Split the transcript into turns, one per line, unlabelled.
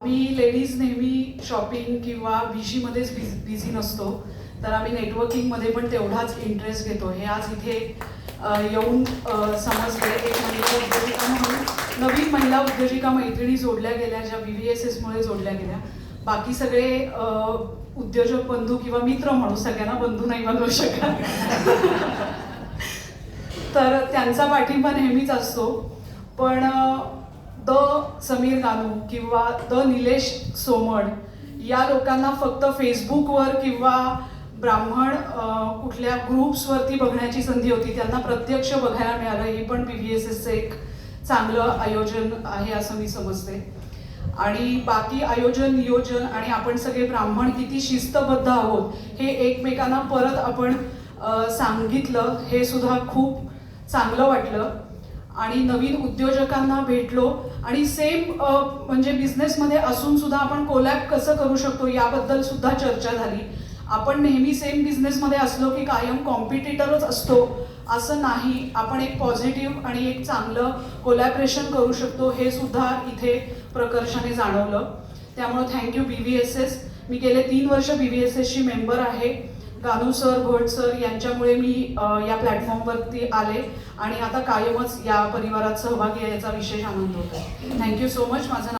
मी ladies नेहमी shopping किंवा मध्येच बिझी नसतो, तर आम्ही नेटवर्किंगमध्ये पण तेवढाच इंटरेस्ट घेतो. हे आज इथे येऊन समजलं. एक महिला उद्योजिका म्हणून नवीन महिला उद्योजिका मैत्रिणी जोडल्या गेल्या, ज्या BVSSमुळे जोडल्या गेल्या. बाकी सगळे उद्योजक बंधू किंवा मित्र म्हणू, सगळ्यांना बंधू नाही बनवू शकत. तर त्यांचा पाठिंबा नेहमीच असतो. पण द समीर गानू किंवा द निलेश सोमण या लोकांना फक्त फेसबुकवर किंवा ब्राह्मण कुठल्या ग्रुप्सवरती बघण्याची संधी होती. त्यांना प्रत्यक्ष बघायला मिळालं. हे पण BVSSचं एक चांगलं आयोजन आहे असं मी समजते. आणि बाकी आयोजन नियोजन आणि आपण सगळे ब्राह्मण किती शिस्तबद्ध आहोत हे एकमेकांना परत आपण सांगितलं, हे सुद्धा खूप चांगलं वाटलं. आणि नवीन उद्योजकांना भेटलो आणि सेम म्हणजे बिझनेसमध्ये असून सुद्धा आपण कोलॅब कसं करू शकतो याबद्दल सुद्धा चर्चा झाली. आपण नेहमी सेम बिझनेसमध्ये असलो की कायम कॉम्पिटिटरच असतो असं नाही. आपण एक पॉझिटिव्ह आणि एक चांगलं कोलॅबरेशन करू शकतो हे सुद्धा इथे प्रकर्षाने जाणवलं. त्यामुळं थँक्यू BVSS. मी गेले 3 वर्ष BVSSची मेंबर आहे. गानू सर, भट सर यांच्यामुळे मी या प्लॅटफॉर्मवरती आले आणि आता कायमच या परिवारात सहभागी आहे, याचा विशेष आनंद होतो. Thank you so much. माझं